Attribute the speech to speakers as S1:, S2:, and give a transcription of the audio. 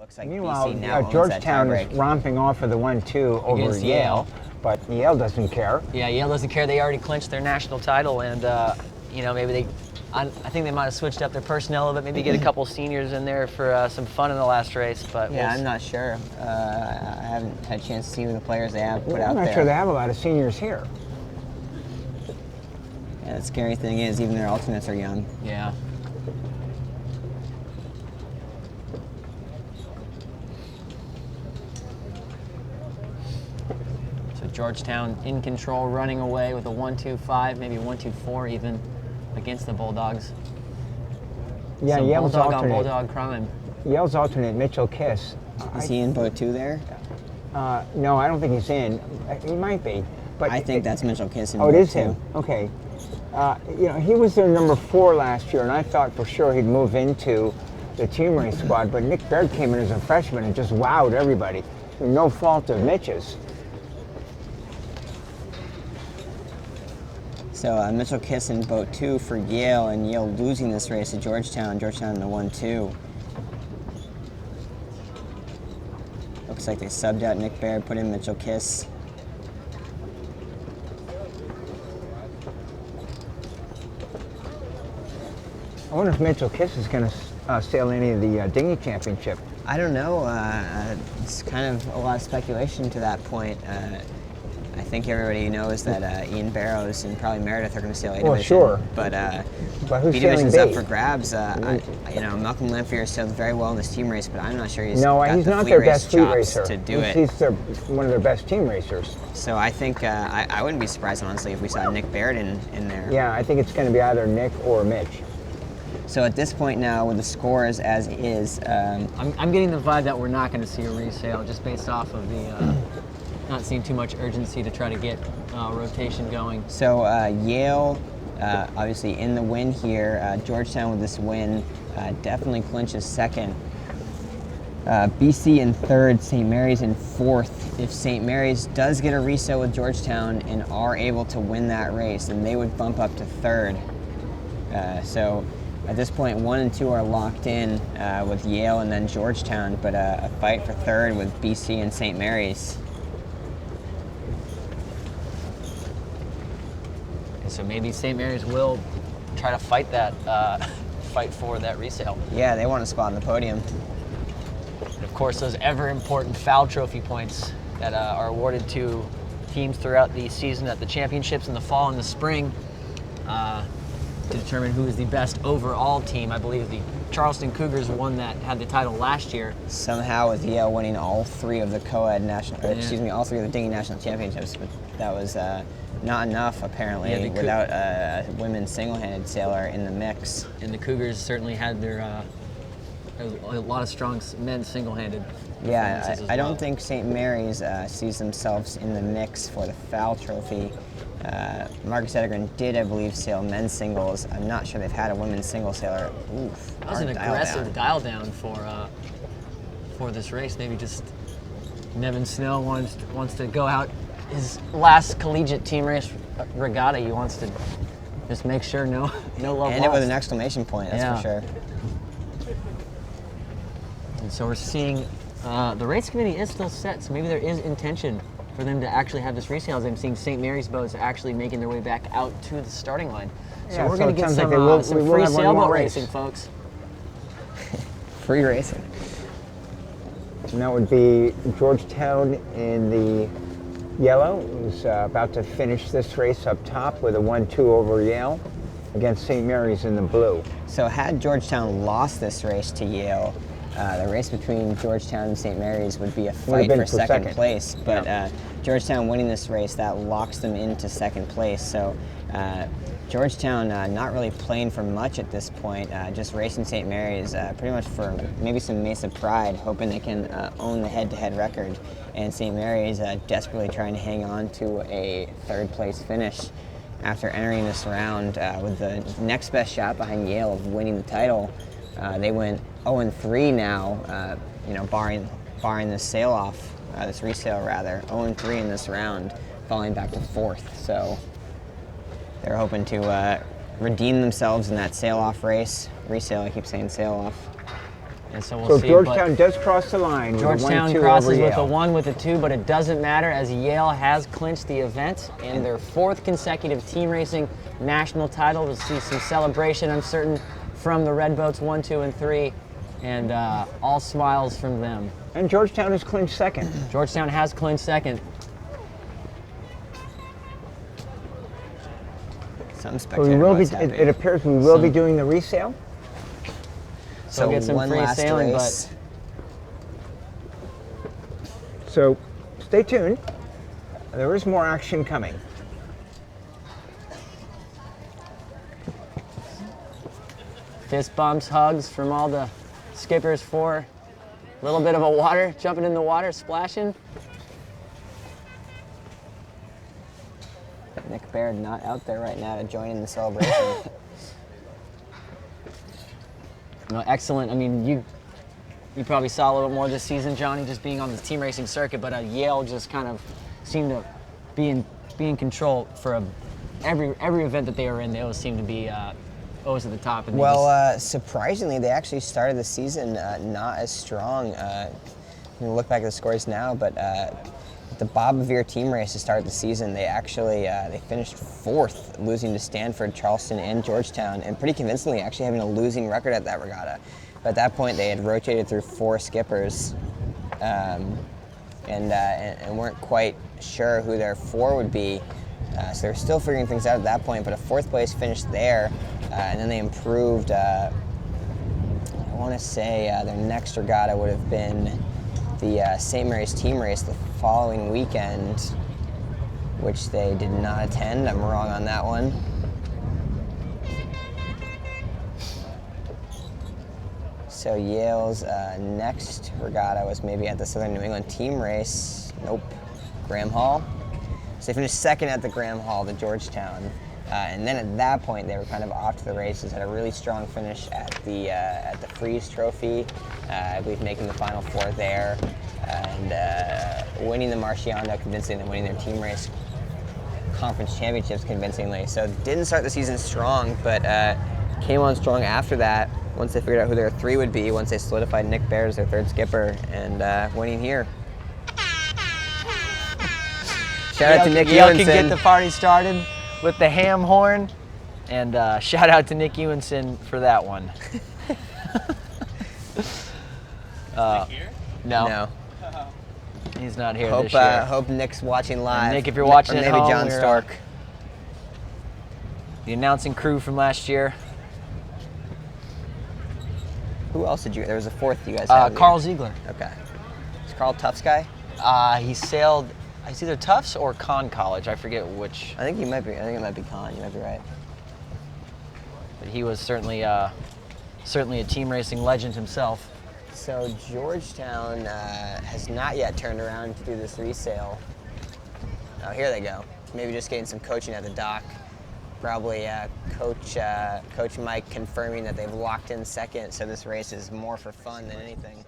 S1: Looks like
S2: Meanwhile,
S1: BC now owns that
S2: Georgetown
S1: tiebreak.
S2: is romping off of the 1-2 over
S3: Against
S2: Yale,
S3: Yale.
S2: but Yale doesn't care.
S3: Yeah, Yale doesn't care. They already clinched their national title, and maybe I think they might have switched up their personnel a bit. Maybe get a couple seniors in there for some fun in the last race. But
S1: Yeah, I'm not sure. I haven't had a chance to see who the players they have put out
S2: I'm
S1: there.
S2: not sure they have a lot of seniors here.
S1: Yeah, the scary thing is even their alternates are young.
S3: Yeah. So Georgetown in control, running away with a 1-2-5, maybe 1-2-4 even against the Bulldogs.
S2: Yeah,
S3: Some
S2: Yale's
S3: Bulldog on
S2: alternate.
S3: Bulldog crime.
S2: Yale's alternate, Mitchell Kiss.
S1: Is he in boat 2 there?
S2: No, I don't think he's in. He might be. But
S1: I think that's Mitchell Kiss in
S2: Oh,
S1: boat
S2: it is
S1: 2.
S2: him. Okay. He was their number 4 last year, and I thought for sure he'd move into the team race squad. But Nick Baird came in as a freshman and just wowed everybody. No fault of Mitch's.
S1: So Mitchell Kiss in boat 2 for Yale, and Yale losing this race to Georgetown. Georgetown in the 1-2. Looks like they subbed out Nick Baird, put in Mitchell Kiss.
S2: I wonder if Mitchell Kiss is going to sail any of the dinghy championship.
S1: I don't know. It's kind of a lot of speculation to that point. I think everybody knows that Ian Barrows and probably Meredith are going to sail A division.
S2: Well, sure.
S1: But
S2: who's
S1: B
S2: sailing
S1: division's
S2: B?
S1: up for grabs. Malcolm Lamphere sailed very well in this team race, but I'm not sure he's
S2: No,
S1: got
S2: he's
S1: the
S2: not
S1: fleet
S2: their
S1: race
S2: best fleet
S1: chops
S2: racer.
S1: to do it.
S2: He's one of their best team racers.
S1: So I think I wouldn't be surprised, honestly, if we saw Nick Baird in there.
S2: Yeah, I think it's going to be either Nick or Mitch.
S1: So at this point now, with the scores as is,
S3: I'm getting the vibe that we're not going to see a resale just based off of the not seeing too much urgency to try to get rotation going.
S1: So Yale, obviously in the win here. Georgetown with this win definitely clinches second. BC in third, St. Mary's in fourth. If St. Mary's does get a resale with Georgetown and are able to win that race, then they would bump up to third. So at this point, 1 and 2 are locked in with Yale and then Georgetown, but a fight for third with BC and St. Mary's.
S3: And so maybe St. Mary's will try to fight for that resale.
S1: Yeah, they want a spot on the podium.
S3: And of course, those ever important foul trophy points that are awarded to teams throughout the season at the championships in the fall and the spring to determine who is the best overall team. I believe the Charleston Cougars won that, had the title last year.
S1: Somehow with Yale winning all 3 of the all 3 of the dinghy national championships, but that was not enough apparently without a women's single-handed sailor in the mix.
S3: And the Cougars certainly had their a lot of strong men's single-handed.
S1: Yeah, I don't think St. Mary's sees themselves in the mix for the foul trophy. Marcus Edegren did, I believe, sail men's singles. I'm not sure they've had a women's single sailor. Oof,
S3: that was an aggressive dial down for this race. Maybe just Nevin Snow wants to go out his last collegiate team race regatta. He wants to just make sure no love
S1: And
S3: lost.
S1: it with an exclamation point, that's for sure.
S3: And so we're seeing the race committee is still set, so maybe there is intention for them to actually have this resale. I'm seeing St. Mary's boats actually making their way back out to the starting line. So
S2: Yeah,
S3: we're
S2: so
S3: going
S2: it
S3: to get
S2: sounds
S3: some,
S2: like we will
S3: some
S2: have
S3: free
S2: one more
S3: sailboat
S2: race.
S3: racing, folks.
S1: Free racing.
S2: And that would be Georgetown in the yellow, who's about to finish this race up top with a 1-2 over Yale against St. Mary's in the blue.
S1: So had Georgetown lost this race to Yale, the race between Georgetown and St. Mary's would be a fight for second place. But Georgetown winning this race, that locks them into second place. So Georgetown not really playing for much at this point, just racing St. Mary's pretty much for maybe some Mesa pride, hoping they can own the head-to-head record. And St. Mary's desperately trying to hang on to a third-place finish after entering this round with the next best shot behind Yale of winning the title. They went 0-3 now, barring this sail-off, this resale rather, 0-3 in this round, falling back to 4th. So they're hoping to redeem themselves in that sail-off race. Resale, I keep saying sail-off.
S3: And so we'll
S2: So
S3: see.
S2: Georgetown does cross the line.
S3: Georgetown
S2: with a 1-2
S3: crosses
S2: over
S3: with a
S2: Yale.
S3: 1 with a 2, but it doesn't matter as Yale has clinched the event in their 4th consecutive team racing national title. We'll see some celebration, I'm certain, from the Redboats 1, 2, and 3, and all smiles from them.
S2: And Georgetown has clinched second.
S3: Georgetown has clinched second.
S1: Some
S2: So we will be. It appears we will be doing the resale.
S3: So get some
S1: one
S3: free
S1: last
S3: sailing,
S1: race.
S2: So stay tuned. There is more action coming.
S3: Fist bumps, hugs from all the skippers for a little bit of a water, jumping in the water, splashing.
S1: Nick Baird not out there right now to join in the celebration.
S3: No, excellent. I mean, you probably saw a little bit more this season, Johnny, just being on the team racing circuit, but Yale just kind of seemed to be in control for every event that they were in. They always seemed to be always at the top. And
S1: Surprisingly, they actually started the season not as strong. You look back at the scores now, but the Bob Bevere team race to start the season, they actually they finished 4th, losing to Stanford, Charleston, and Georgetown, and pretty convincingly actually having a losing record at that regatta. But at that point, they had rotated through 4 skippers, and weren't quite sure who their 4 would be. So they were still figuring things out at that point, but a 4th place finish there, and then they improved. I want to say their next regatta would have been the St. Mary's team race the following weekend, which they did not attend. I'm wrong on that one. So Yale's next regatta was maybe at the Southern New England team race. Nope, Graham Hall. So they finished 2nd at the Graham Hall to Georgetown. And then at that point, they were kind of off to the races, had a really strong finish at the Freeze Trophy, I believe making the Final 4 there, and winning the Marciano convincingly, and winning their team race conference championships convincingly. So didn't start the season strong, but came on strong after that, once they figured out who their 3 would be, once they solidified Nick Baird as their 3rd skipper, and winning here. Shout out to Nick
S3: Yale
S1: Ewenson.
S3: can get the party started with the ham horn, and shout out to Nick Ewenson for that one.
S1: Here?
S3: No.
S1: No.
S3: He's not here this year.
S1: Hope Nick's watching live.
S3: And Nick, if you're watching
S1: or
S3: at
S1: maybe
S3: home,
S1: John
S3: we're,
S1: Stork.
S3: The announcing crew from last year.
S1: Who else did you? There was a 4th you guys had.
S3: Carl Ziegler.
S1: Okay. Is Carl Tufts guy?
S3: He sailed. It's either Tufts or Conn College. I forget which.
S1: I think it might be Con. You might be right.
S3: But he was certainly a team racing legend himself.
S1: So Georgetown has not yet turned around to do this resale. Oh, here they go. Maybe just getting some coaching at the dock. Probably Coach Mike confirming that they've locked in 2nd, so this race is more for fun than anything.